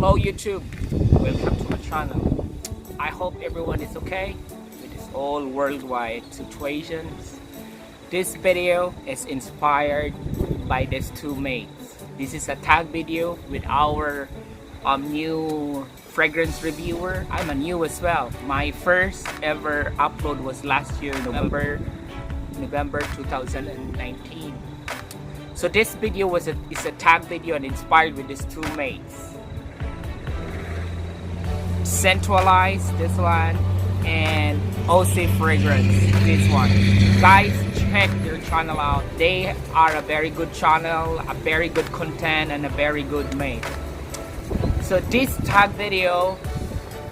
Hello YouTube, welcome to my channel. I hope everyone is okay with this all worldwide situations. This video is inspired by these two mates. This is a tag video with our new fragrance reviewer. I'm a new as well. My first ever upload was last year, November 2019. So this video is a tag video and inspired with these two mates. Scentualize, this one, and Aussie Frangrance, this one. Guys, check their channel out. They are a very good channel, a very good content, and a very good mate. So this tag video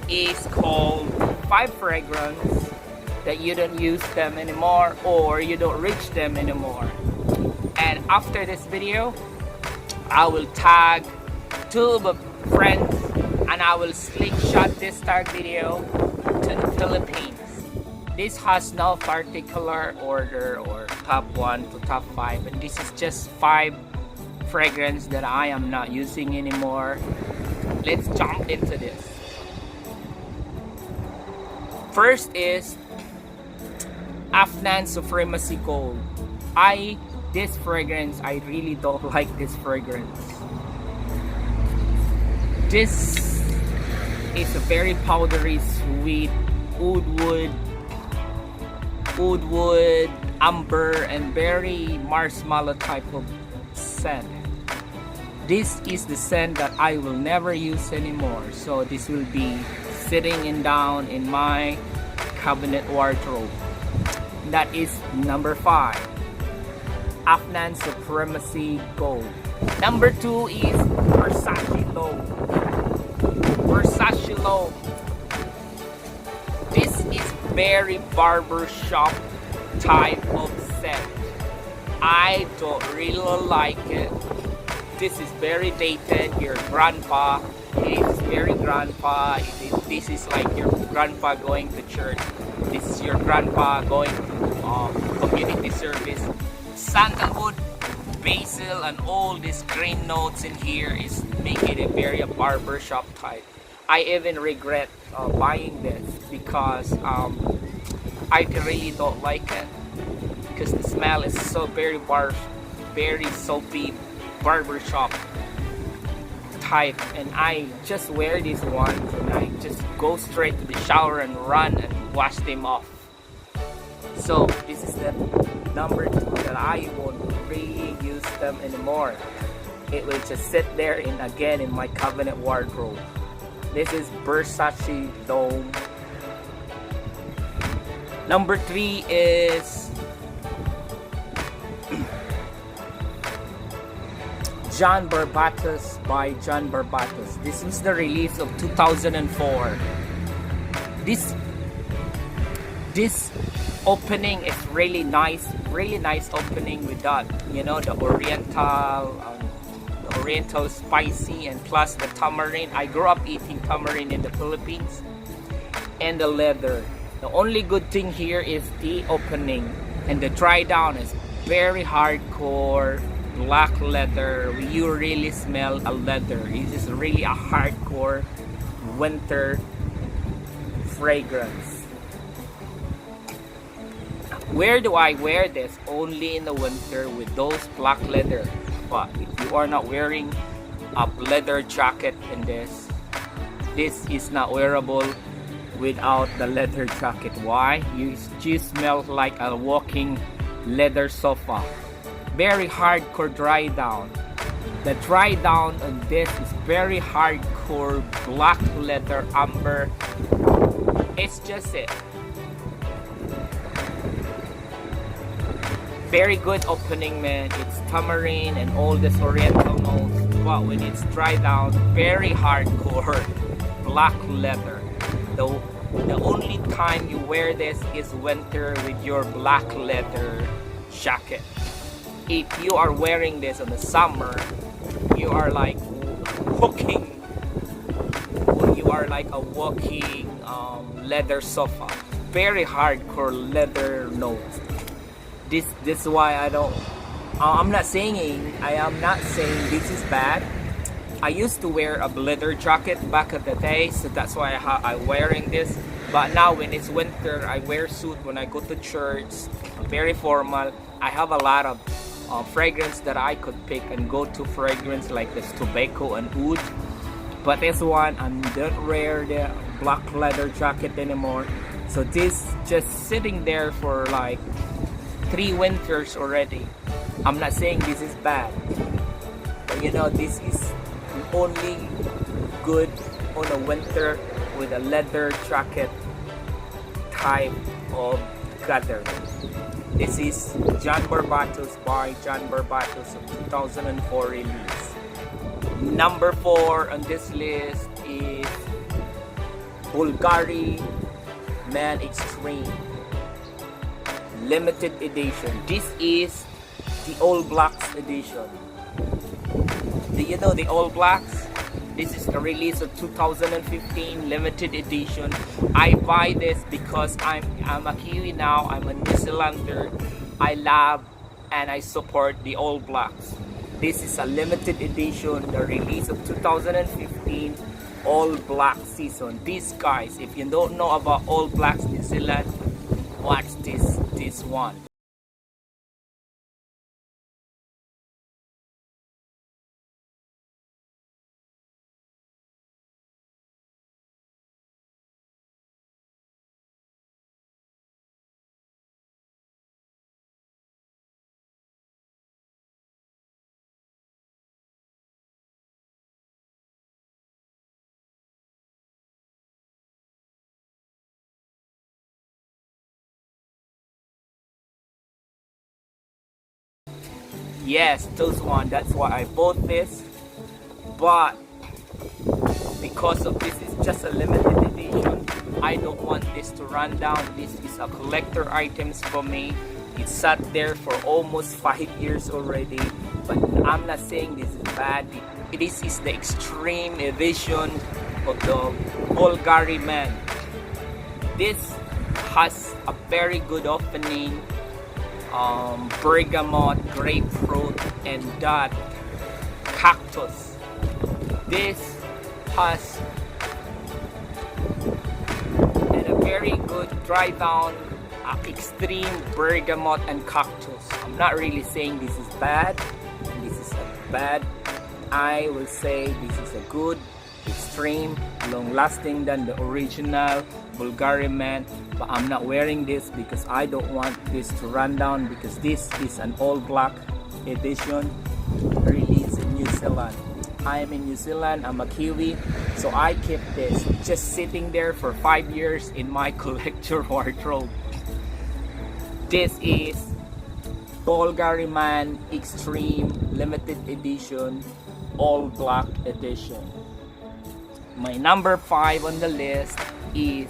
is called 5 fragrance that you don't use them anymore or you don't reach them anymore. And after this video, I will tag 2 of my friends and I will slingshot this tag video to the Philippines. This has no particular order or top 1 to top 5, and this is just 5 fragrance that I am not using anymore. Let's jump into this. First is Afnan Supremacy Gold. This fragrance, I really don't like this fragrance. This is a very powdery, sweet wood, amber, and very marshmallow type of scent. This is the scent that I will never use anymore. So this will be sitting down in my cabinet wardrobe. That is number 5. Afnan Supremacy Gold. Number 2 is Versace Low. Versace Low. This is very barbershop type of scent. I don't really like it. This is very dated. Your grandpa. It is very grandpa. This is like your grandpa going to church. This is your grandpa going to community service. Sandalwood, basil, and all these green notes in here is making it very a barbershop type. I even regret buying this because I really don't like it because the smell is so very soapy barbershop type, and I just wear these ones and I just go straight to the shower and run and wash them off. So this is the number 2 that I won't really use them anymore. It will just sit there again in my cabinet wardrobe. This is Versace Dome. Number 3 is Varvatos by Varvatos. This was the release of 2004. This opening is really nice opening with that, you know, the oriental spicy and plus the tamarind. I grew up eating tamarind in the Philippines, and the leather. The only good thing here is the opening, and the dry down is very hardcore black leather. You really smell a leather. It is really a hardcore winter fragrance. Where do I wear this? Only in the winter with those black leather. But if you are not wearing a leather jacket in this is not wearable without the leather jacket. Why? You smell like a walking leather sofa. Very hardcore dry down. The dry down on this is very hardcore black leather amber. It's just it. Very good opening, man. It's tamarind and all this oriental notes, but when it's dry down, very hardcore black leather. The only time you wear this is winter with your black leather jacket. If you are wearing this in the summer, you are like walking, you are like a walking leather sofa. Very hardcore leather notes. This is why I don't. I am not saying this is bad. I used to wear a leather jacket back in the day, so that's why I'm wearing this. But now when it's winter, I wear suit when I go to church, very formal. I have a lot of fragrance that I could pick and go to fragrance like this tobacco and oud. But this one, I don't wear the black leather jacket anymore. So this just sitting there for like 3 winters already. I'm not saying this is bad, but you know, this is only good on a winter with a leather jacket type of gathering. This is John Varvatos by John Varvatos of 2004 release. Number 4 on this list is Bulgari Man Extreme limited edition. This is the All Blacks edition. Do you know the All Blacks? This is the release of 2015 limited edition. I buy this because I'm a Kiwi now. I'm a New Zealander. I love and I support the All Blacks. This is a limited edition, the release of 2015 All Black season. These guys, if you don't know about All Blacks New Zealand, watch this one. Yes, those one. That's why I bought this. But because of this is just a limited edition, I don't want this to run down. This is a collector items for me. It sat there for almost 5 years already. But I'm not saying this is bad. This is the extreme edition of the Bulgari Man. This has a very good opening. Bergamot, grapefruit, and that cactus. This has and a very good dry down extreme bergamot and cactus. I'm not really saying this is bad. This is bad. I will say this is a good, extreme, long lasting than the original Bulgari Man. But I'm not wearing this because I don't want this to run down, because this is an all black edition released in New Zealand. I am in New Zealand, I'm a Kiwi, so I keep this just sitting there for 5 years in my collector wardrobe. This is Bulgari Man Extreme limited edition all black edition. My number 5 on the list is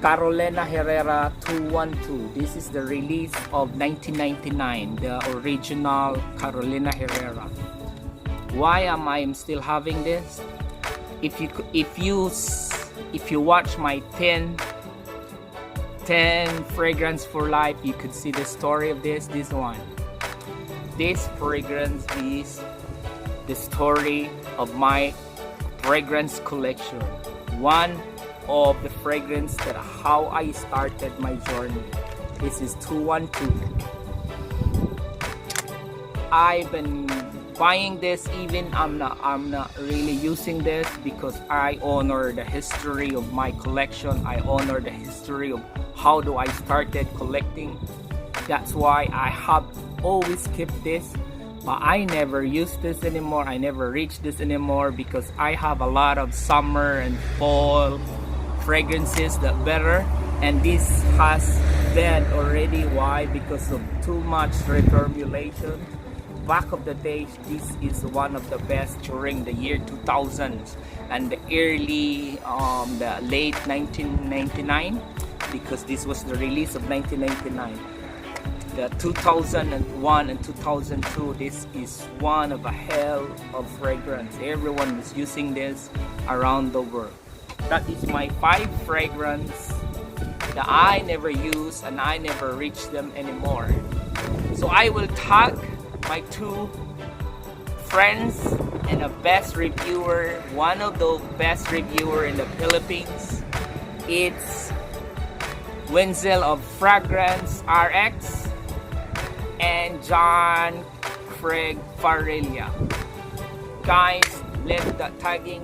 Carolina Herrera 212. This is the release of 1999, the original Carolina Herrera. Why am I still having this? If you watch my 10 fragrance for life, you could see the story of this one. This fragrance is the story of my fragrance collection. One of the fragrance that how I started my journey. This is 212. I've been buying this, even I'm not really using this, because I honor the history of my collection. I honor the history of how do I started collecting. That's why I have always kept this, but I never use this anymore. I never reach this anymore because I have a lot of summer and fall fragrances that better, and this has dead already. Why? Because of too much reformulation. Back of the days, this is one of the best during the year 2000s and the early the late 1999, because this was the release of 1999. The 2001 and 2002, this is one of a hell of fragrance. Everyone was using this around the world. That is my 5 fragrance that I never use and I never reach them anymore. So I will tag my 2 friends and a best reviewer, one of the best reviewer in the Philippines. It's Wedcell of FrangranceRx and John Craig Parilla. Guys, let that tagging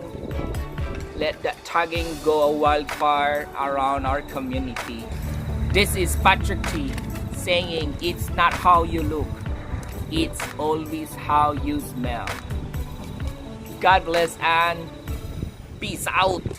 go a wildfire around our community. This is Patrick T saying it's not how you look, it's always how you smell. God bless and peace out.